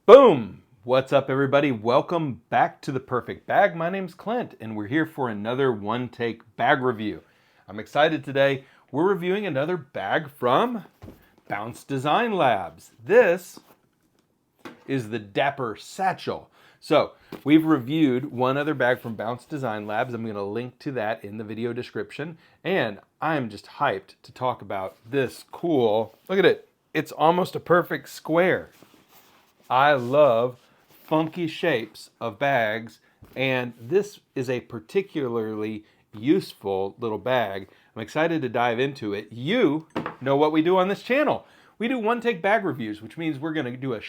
Boom! What's up, everybody? Welcome back to The Perfect Bag. My name's Clint, and we're here for another one-take bag review. I'm excited today. We're reviewing another bag from Bounce Design Labs. This is the Dapper Satchel. So, we've reviewed one other bag from Bounce Design Labs. I'm going to link to that in the video description. And I'm just hyped to talk about this cool, look at it. It's almost a perfect square. I love funky shapes of bags, and this is a particularly useful little bag. I'm excited to dive into it. You know what we do on this channel. We do one-take bag reviews, which means we're going to do a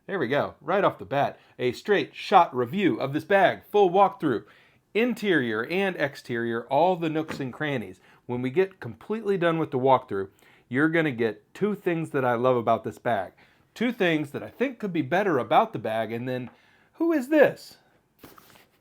there we go, right off the bat, a straight shot review of this bag, full walkthrough, interior and exterior, all the nooks and crannies. When we get completely done with the walkthrough, you're going to get two things that I love about this bag. Two things that I think could be better about the bag, and then, who is this?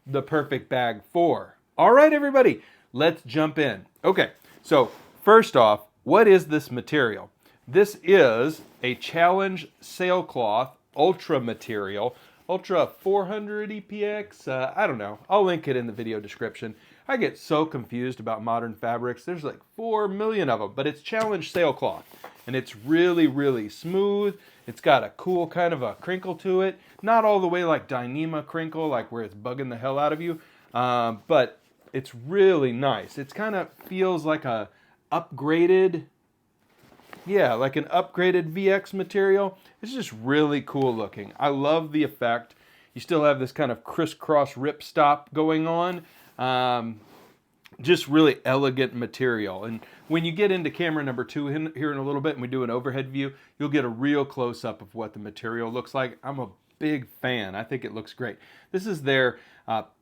The perfect bag for. All right, everybody, let's jump in. Okay, so first off, what is this material? This is a Challenge sailcloth ultra material, Ultra 400 EPX, I don't know. I'll link it in the video description. I get so confused about modern fabrics. There's like 4 million of them, but it's Challenge sailcloth, and it's really, really smooth. It's got a cool kind of a crinkle to it. Not all the way like Dyneema crinkle, like where it's bugging the hell out of you, but it's really nice. It kind of feels like a upgraded, like an upgraded VX material. It's just really cool looking. I love the effect. You still have this kind of crisscross ripstop going on. Just really elegant material. And when you get into camera number 2 here in a little bit and we do an overhead view, you'll get a real close-up of what the material looks like. I'm a big fan. I think it looks great. This is their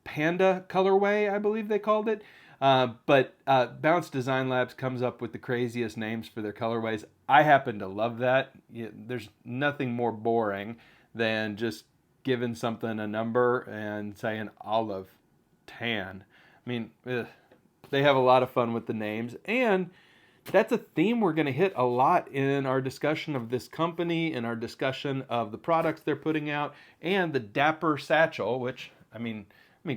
Panda colorway, I believe they called it. But Bounce Design Labs comes up with the craziest names for their colorways. I happen to love that. There's nothing more boring than just giving something a number and saying olive, tan. I mean, they have a lot of fun with the names, and that's a theme we're going to hit a lot in our discussion of this company and our discussion of the products they're putting out, and the Dapper Satchel, which, I mean,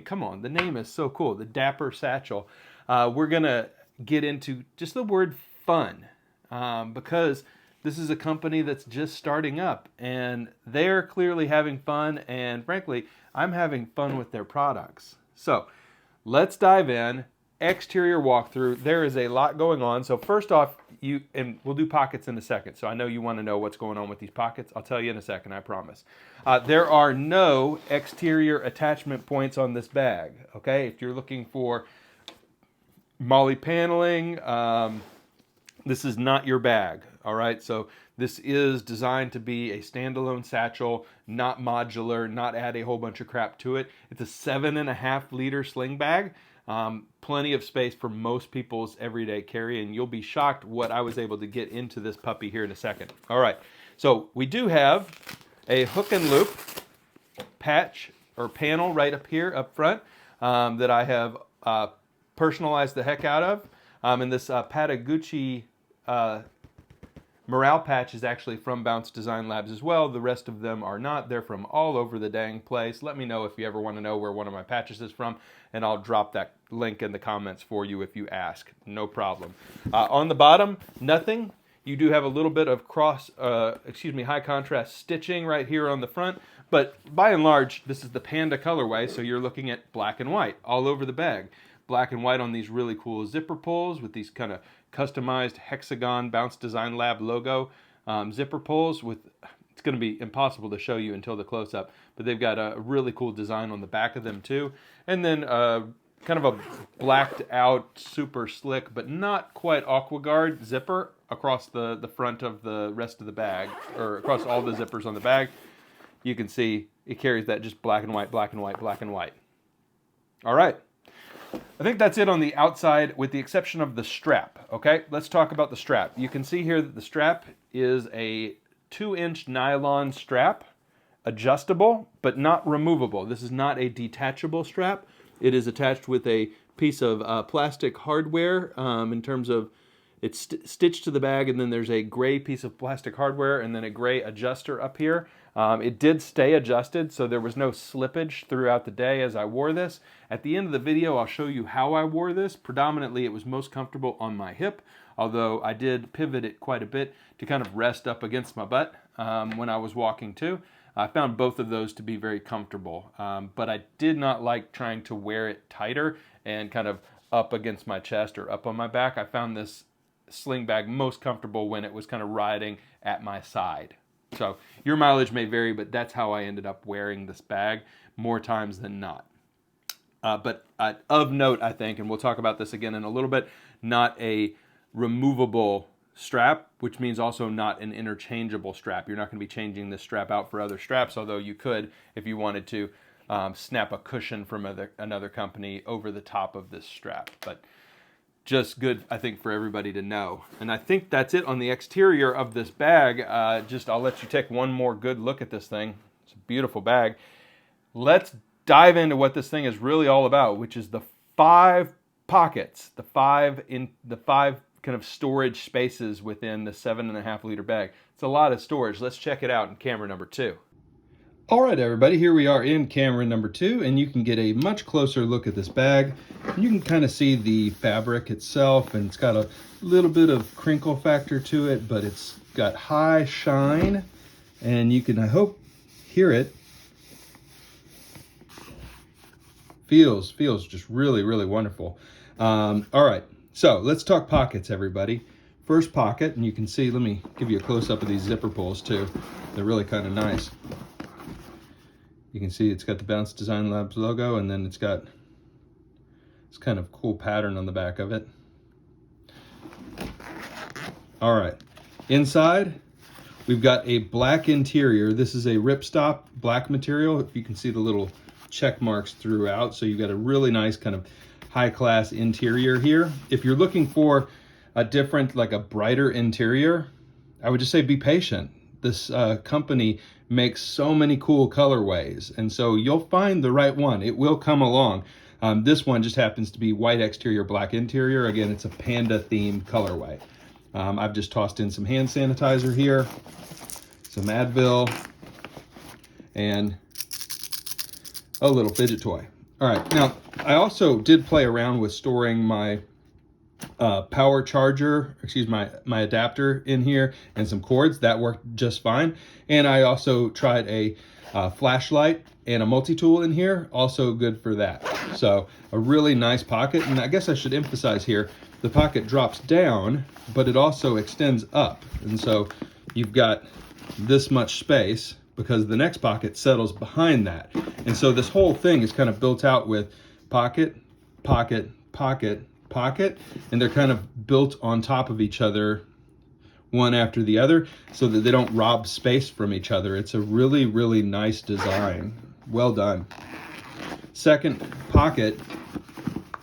come on, the name is so cool, the Dapper Satchel. We're going to get into just the word fun, because this is a company that's just starting up, and they're clearly having fun, and frankly, I'm having fun with their products. So, let's dive in. Exterior walkthrough. There is a lot going on. So first off, and we'll do pockets in a second. So I know you want to know what's going on with these pockets. I'll tell you in a second, I promise. There are no exterior attachment points on this bag. Okay, if you're looking for MOLLE paneling, this is not your bag. All right, so this is designed to be a standalone satchel, not modular, not add a whole bunch of crap to it. It's a 7.5 liter sling bag. Plenty of space for most people's everyday carry, and you'll be shocked what I was able to get into this puppy here in a second. All right, so we do have a hook and loop patch or panel right up here up front that I have personalized the heck out of, and this Patagucci morale patch is actually from Bounce Design Labs as well. The rest of them are not. They're from all over the dang place. Let me know if you ever want to know where one of my patches is from, and I'll drop that link in the comments for you if you ask. No problem. On the bottom, nothing. You do have a little bit of high contrast stitching right here on the front, but by and large, this is the Panda colorway, so you're looking at black and white all over the bag. Black and white on these really cool zipper pulls with these kind of customized hexagon Bounce Design Lab logo zipper pulls. It's going to be impossible to show you until the close-up, but they've got a really cool design on the back of them too. And then kind of a blacked out, super slick, but not quite AquaGuard zipper across the front of the rest of the bag, or across all the zippers on the bag. You can see it carries that just black and white, black and white, black and white. All right. I think that's it on the outside with the exception of the strap. Okay, let's talk about the strap. You can see here that the strap is a 2-inch nylon strap, adjustable but not removable. This is not a detachable strap. It is attached with a piece of plastic hardware in terms of It's stitched to the bag, and then there's a gray piece of plastic hardware and then a gray adjuster up here. It did stay adjusted, so there was no slippage throughout the day as I wore this. At the end of the video, I'll show you how I wore this. Predominantly, it was most comfortable on my hip, although I did pivot it quite a bit to kind of rest up against my butt when I was walking too. I found both of those to be very comfortable, but I did not like trying to wear it tighter and kind of up against my chest or up on my back. I found this sling bag most comfortable when it was kind of riding at my side. So your mileage may vary, but that's how I ended up wearing this bag more times than not. But of note, I think, and we'll talk about this again in a little bit, not a removable strap, which means also not an interchangeable strap. You're not going to be changing this strap out for other straps, although you could if you wanted to snap a cushion from another company over the top of this strap. But just good, I think, for everybody to know. And I think that's it on the exterior of this bag. I'll let you take one more good look at this thing. It's a beautiful bag. Let's dive into what this thing is really all about, which is the 5 pockets, the five kind of storage spaces within the 7.5 liter bag. It's a lot of storage. Let's check it out in camera number 2. All right, everybody, here we are in camera number 2, and you can get a much closer look at this bag. You can kind of see the fabric itself, and it's got a little bit of crinkle factor to it, but it's got high shine, and you can, I hope, hear it. Feels just really, really wonderful. All right, so let's talk pockets, everybody. First pocket, and you can see, let me give you a close-up of these zipper pulls, too. They're really kind of nice. You can see it's got the Bounce Design Labs logo, and then it's got this kind of cool pattern on the back of it. All right, inside, we've got a black interior. This is a ripstop black material. If you can see the little check marks throughout, so you've got a really nice kind of high-class interior here. If you're looking for a different, like a brighter interior, I would just say be patient. This company makes so many cool colorways, and so you'll find the right one. It will come along. This one just happens to be white exterior, black interior. Again, it's a panda themed colorway. I've just tossed in some hand sanitizer here, some Advil, and a little fidget toy. All right, now I also did play around with storing my power charger, my adapter in here, and some cords. That worked just fine. And I also tried a flashlight and a multi-tool in here, also good for that. So a really nice pocket. And I guess I should emphasize here, the pocket drops down, but it also extends up. And so you've got this much space because the next pocket settles behind that. And so this whole thing is kind of built out with pocket, pocket, pocket, pocket, and they're kind of built on top of each other, one after the other, so that they don't rob space from each other. It's a really, really nice design. Well done. Second pocket,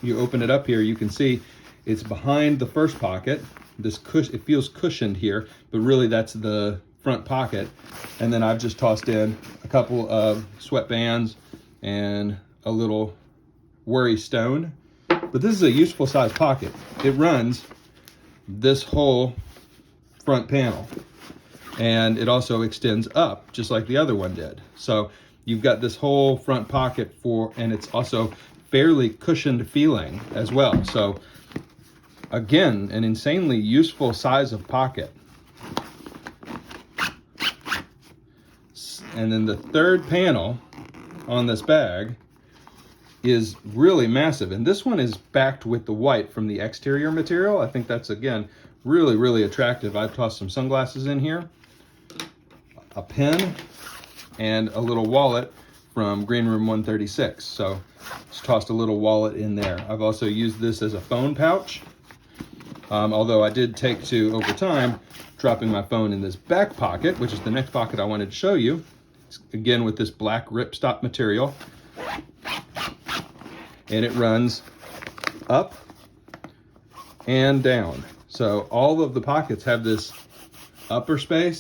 you open it up here, you can see it's behind the first pocket. It feels cushioned here, but really that's the front pocket. And then I've just tossed in a couple of sweatbands and a little worry stone. But this is a useful size pocket. It runs this whole front panel, and it also extends up just like the other one did. So you've got this whole front pocket and it's also fairly cushioned feeling as well. So again, an insanely useful size of pocket. And then the third panel on this bag is really massive, and this one is backed with the white from the exterior material. I think that's, again, really, really attractive. I've tossed some sunglasses in here, a pen, and a little wallet from Green Room 136. So just tossed a little wallet in there. I've also used this as a phone pouch, although I did take to, over time, dropping my phone in this back pocket, which is the next pocket I wanted to show you. It's, again, with this black ripstop material. And it runs up and down. So all of the pockets have this upper space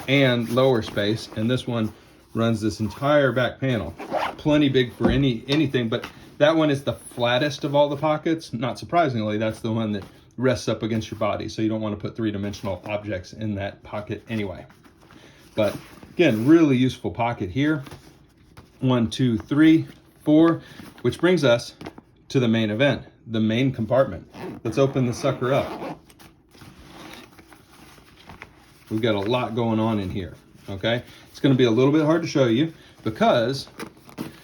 and lower space, and this one runs this entire back panel. Plenty big for anything, but that one is the flattest of all the pockets. Not surprisingly, that's the one that rests up against your body, so you don't want to put three-dimensional objects in that pocket anyway. But again, really useful pocket here. 1, 2, 3, 4, which brings us to the main event, the main compartment. Let's open the sucker up. We've got a lot going on in here, okay? It's going to be a little bit hard to show you because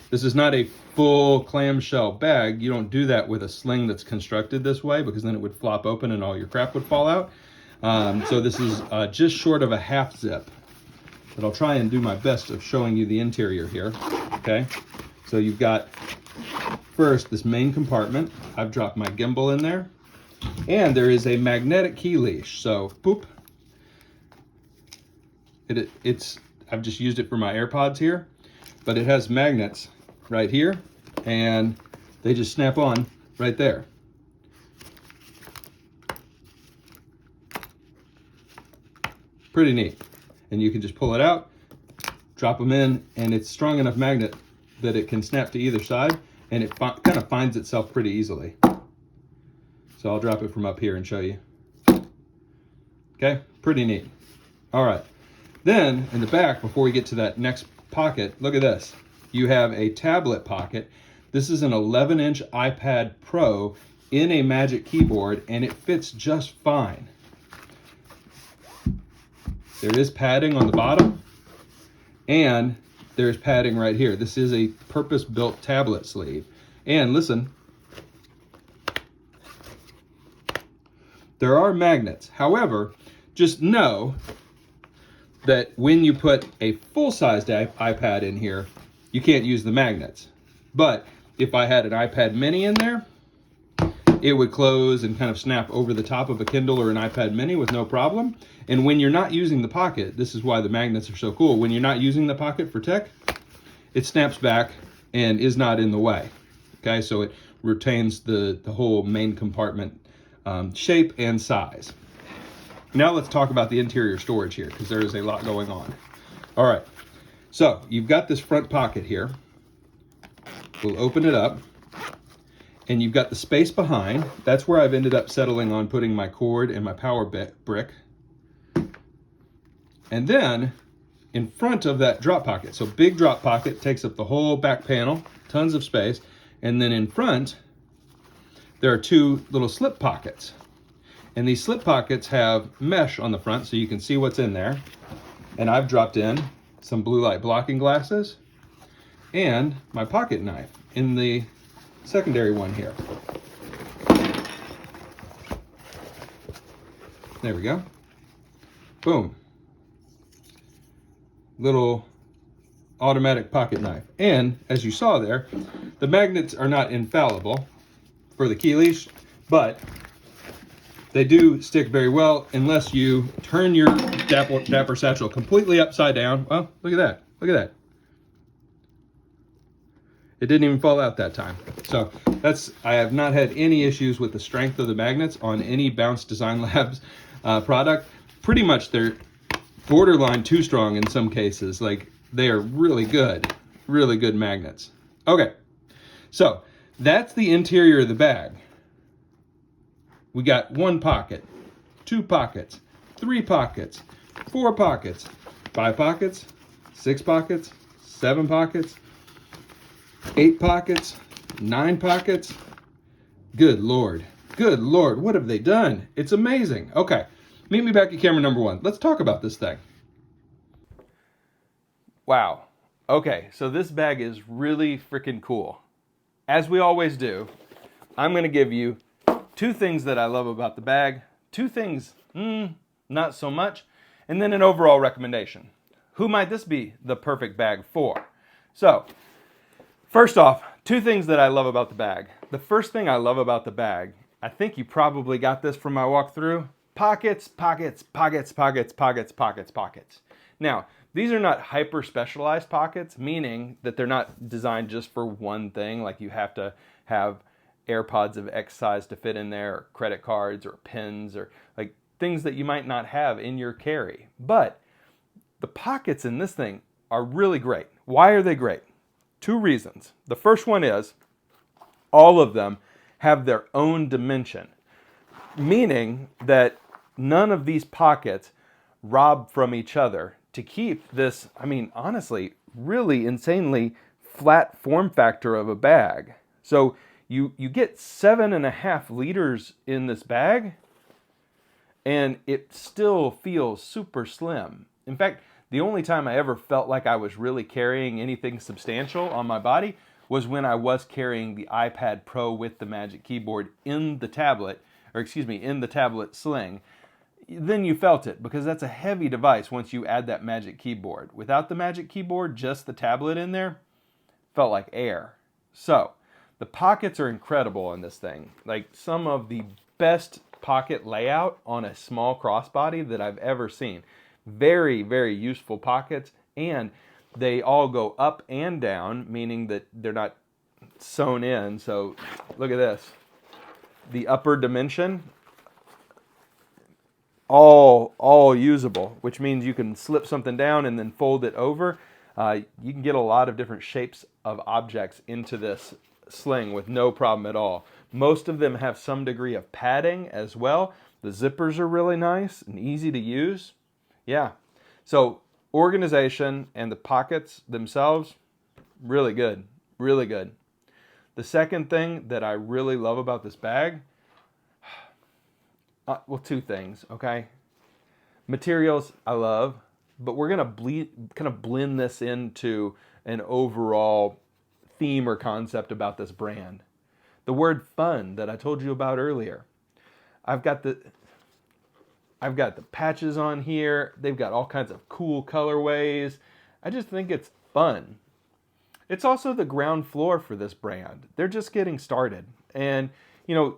this is not a full clamshell bag. You don't do that with a sling that's constructed this way, because then it would flop open and all your crap would fall out. So this is just short of a half zip. But I'll try and do my best of showing you the interior here, okay? So you've got, first, this main compartment. I've dropped my gimbal in there. And there is a magnetic key leash. So, boop. I've just used it for my AirPods here, but it has magnets right here, and they just snap on right there. Pretty neat. And you can just pull it out, drop them in, and it's strong enough magnet that it can snap to either side, and it kind of finds itself pretty easily. So I'll drop it from up here and show you. Okay, pretty neat. All right. Then, in the back, before we get to that next pocket, look at this. You have a tablet pocket. This is an 11-inch iPad Pro in a Magic Keyboard, and it fits just fine. There is padding on the bottom, and there's padding right here. This is a purpose-built tablet sleeve. And listen, there are magnets. However, just know that when you put a full-sized iPad in here, you can't use the magnets. But if I had an iPad mini in there, it would close and kind of snap over the top of a Kindle or an iPad mini with no problem. And when you're not using the pocket, this is why the magnets are so cool. When you're not using the pocket for tech, it snaps back and is not in the way. Okay, so it retains the whole main compartment shape and size. Now let's talk about the interior storage here, because there is a lot going on. All right, so you've got this front pocket here. We'll open it up, and you've got the space behind. That's where I've ended up settling on putting my cord and my power brick. And then in front of that drop pocket, so big drop pocket takes up the whole back panel, tons of space. And then in front, there are two little slip pockets. And these slip pockets have mesh on the front so you can see what's in there. And I've dropped in some blue light blocking glasses and my pocket knife in the secondary one here. There we go. Boom. Little automatic pocket knife. And as you saw there, the magnets are not infallible for the key leash, but they do stick very well unless you turn your Dapper Satchel completely upside down. Well, look at that. Look at that. It didn't even fall out that time. So I have not had any issues with the strength of the magnets on any Bounce Design Labs product. Pretty much they're borderline too strong in some cases. Like, they are really good magnets. Okay, so that's the interior of the bag. We got 1 pocket, 2 pockets, 3 pockets, 4 pockets, 5 pockets, 6 pockets, 7 pockets, 8 pockets, 9 pockets. Good Lord. Good Lord, what have they done? It's amazing. Okay, meet me back at camera number 1. Let's talk about this thing. Wow. Okay, so this bag is really freaking cool. As we always do, I'm going to give you 2 things that I love about the bag, 2 things, not so much, and then an overall recommendation. Who might this be the perfect bag for? So, first off, 2 things that I love about the bag. The first thing I love about the bag, I think you probably got this from my walkthrough, pockets, pockets, pockets, pockets, pockets, pockets, pockets. Now, these are not hyper specialized pockets, meaning that they're not designed just for one thing, like you have to have AirPods of X size to fit in there, or credit cards, or pens, or like things that you might not have in your carry. But the pockets in this thing are really great. Why are they great? 2 reasons. The first one is all of them have their own dimension. meaning that none of these pockets rob from each other to keep this, I mean, honestly, really insanely flat form factor of a bag. So you get 7.5 liters in this bag, and it still feels super slim. In fact, the only time I ever felt like I was really carrying anything substantial on my body was when I was carrying the iPad Pro with the Magic Keyboard in the tablet, or excuse me, in the tablet Sling. Then you felt it, because that's a heavy device once you add that Magic Keyboard. Without the Magic Keyboard, just the tablet in there, felt like air. So, the pockets are incredible on this thing. Like some of the best pocket layout on a small crossbody that I've ever seen. Very, very useful pockets, and they all go up and down, meaning that they're not sewn in. So look at this. The upper dimension, all usable, which means you can slip something down and then fold it over. You can get a lot of different shapes of objects into this sling with no problem at all. Most of them have some degree of padding as well. The zippers are really nice and easy to use. Yeah, so organization and the pockets themselves, really good, really good. The second thing that I really love about this bag, well, two things, okay? Materials I love, but we're gonna kind of blend this into an overall theme or concept about this brand. The word fun that I told you about earlier. I've got the patches on here. They've got all kinds of cool colorways. I just think it's fun. It's also the ground floor for this brand. They're just getting started. And, you know,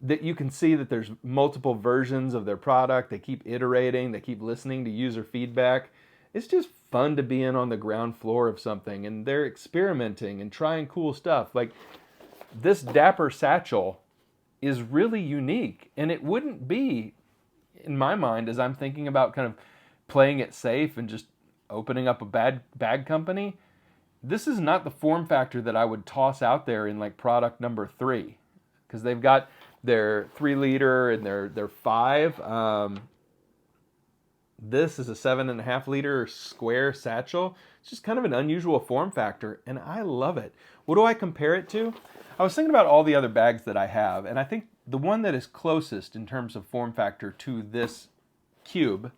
that you can see that there's multiple versions of their product. They keep iterating. They keep listening to user feedback. It's just fun to be in on the ground floor of something. And they're experimenting and trying cool stuff. Like this Dapper Satchel is really unique. And it wouldn't be, in my mind, as I'm thinking about kind of playing it safe and just opening up a bag company, this is not the form factor that I would toss out there in like product number 3. Because they've got their 3 liter and their 5. This is a 7.5 liter square satchel. It's just kind of an unusual form factor, and I love it. What do I compare it to? I was thinking about all the other bags that I have, and I think the one that is closest in terms of form factor to this cube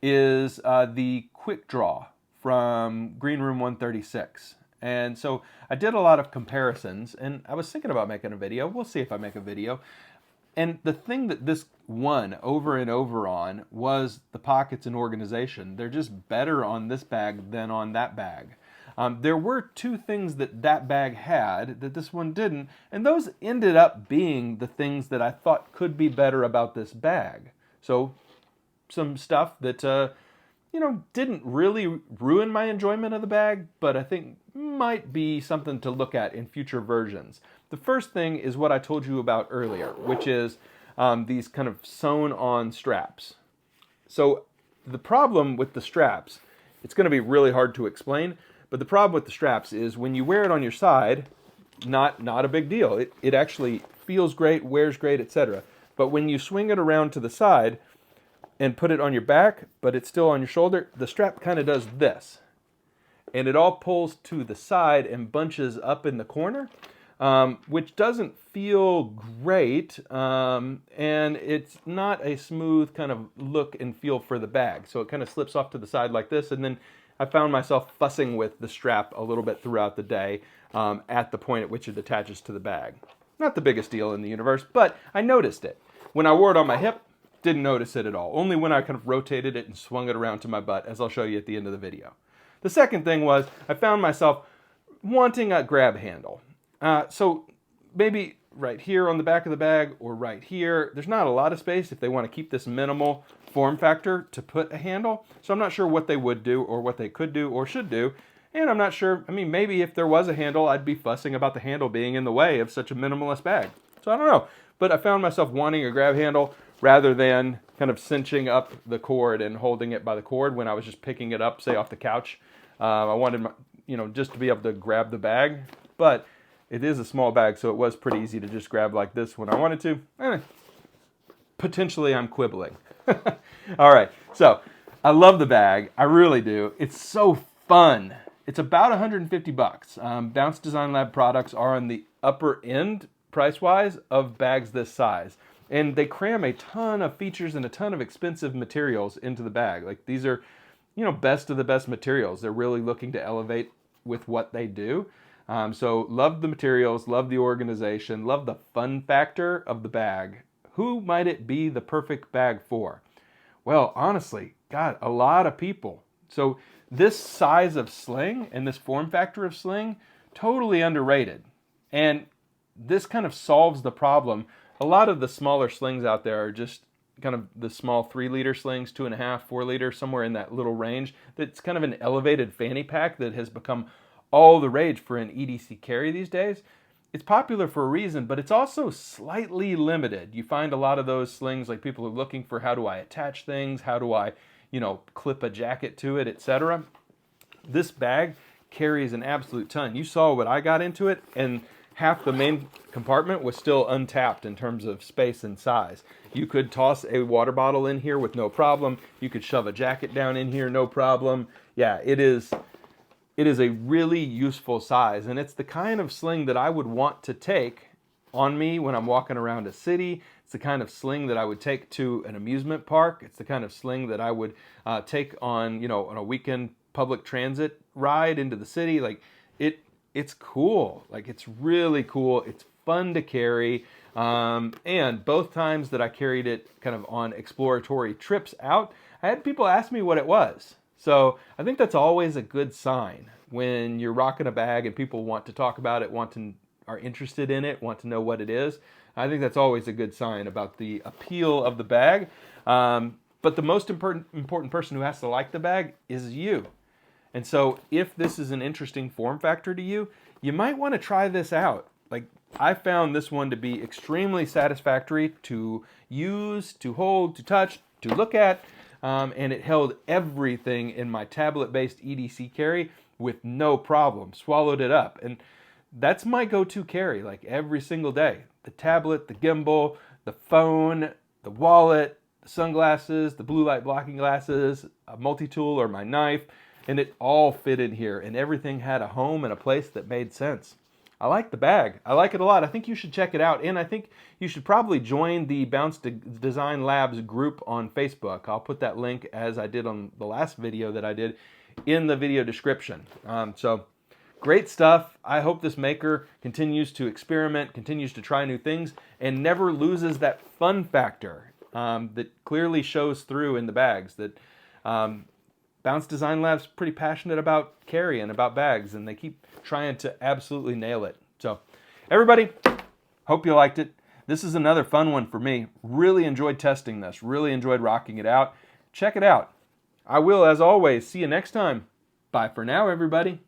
is the Quick Draw from Green Room 136. And so I did a lot of comparisons, and I was thinking about making a video. We'll see if I make a video. And the thing that this won over and over on was the pockets and organization. They're just better on this bag than on that bag. There were 2 things that bag had that this one didn't, and those ended up being the things that I thought could be better about this bag. So some stuff that, you know, didn't really ruin my enjoyment of the bag, but I think might be something to look at in future versions. The first thing is what I told you about earlier, which is these kind of sewn-on straps. So the problem with the straps, it's going to be really hard to explain, but the problem with the straps is when you wear it on your side, not a big deal. It actually feels great, wears great, etc. But when you swing it around to the side and put it on your back, but it's still on your shoulder, the strap kind of does this. And it all pulls to the side and bunches up in the corner, which doesn't feel great, and it's not a smooth kind of look and feel for the bag. So it kind of slips off to the side like this, and then I found myself fussing with the strap a little bit throughout the day at the point at which it attaches to the bag. Not the biggest deal in the universe, but I noticed it. When I wore it on my hip, didn't notice it at all. Only when I kind of rotated it and swung it around to my butt, as I'll show you at the end of the video. The second thing was I found myself wanting a grab handle. So maybe right here on the back of the bag or right here, there's not a lot of space if they want to keep this minimal form factor to put a handle. So I'm not sure what they would do or what they could do or should do. And I'm not sure, I mean, maybe if there was a handle, I'd be fussing about the handle being in the way of such a minimalist bag. So I don't know. But I found myself wanting a grab handle rather than kind of cinching up the cord and holding it by the cord when I was just picking it up, say, off the couch. I wanted, just to be able to grab the bag. But it is a small bag, so it was pretty easy to just grab like this when I wanted to. potentially I'm quibbling. All right, so I love the bag. I really do. It's so fun. It's about 150 bucks. Bounce Design Lab products are on the upper end, price-wise, of bags this size. And they cram a ton of features and a ton of expensive materials into the bag. Like, these are, you know, best of the best materials. They're really looking to elevate with what they do. So love the materials, love the organization, love the fun factor of the bag. Who might it be the perfect bag for? Well, honestly, God, a lot of people. So this size of sling and this form factor of sling, totally underrated. And this kind of solves the problem. A lot of the smaller slings out there are just kind of the small 3-liter slings, 2.5, 4-liter, somewhere in that little range. That's kind of an elevated fanny pack that has become all the rage for an EDC carry these days. It's popular for a reason, but it's also slightly limited. You find a lot of those slings, like people are looking for, how do I attach things? How do I, you know, clip a jacket to it, etc. This bag carries an absolute ton. You saw what I got into it, and half the main compartment was still untapped in terms of space and size. You could toss a water bottle in here with no problem. You could shove a jacket down in here, no problem. Yeah, it is a really useful size, and it's the kind of sling that I would want to take on me when I'm walking around a city. It's the kind of sling that I would take to an amusement park. It's the kind of sling that I would take on, you know, on a weekend public transit ride into the city. Like, it's cool. Like, it's really cool. It's fun to carry. And both times that I carried it kind of on exploratory trips out, I had people ask me what it was. So I think that's always a good sign when you're rocking a bag and people want to talk about it, are interested in it, want to know what it is. I think that's always a good sign about the appeal of the bag. But the most important person who has to like the bag is you. And so if this is an interesting form factor to you, you might want to try this out. Like, I found this one to be extremely satisfactory to use, to hold, to touch, to look at. And it held everything in my tablet-based EDC carry with no problem. Swallowed it up. And that's my go-to carry, like, every single day. The tablet, the gimbal, the phone, the wallet, the sunglasses, the blue light blocking glasses, a multi-tool, or my knife. And it all fit in here, and everything had a home and a place that made sense. I like the bag. I like it a lot. I think you should check it out, and I think you should probably join the Bounce Design Labs group on Facebook. I'll put that link, as I did on the last video that I did, in the video description. So great stuff. I hope this maker continues to experiment, continues to try new things, and never loses that fun factor that clearly shows through in the bags. That Bounce Design Lab's pretty passionate about carry and about bags, and they keep trying to absolutely nail it. So, everybody, hope you liked it. This is another fun one for me. Really enjoyed testing this. Really enjoyed rocking it out. Check it out. I will, as always, see you next time. Bye for now, everybody.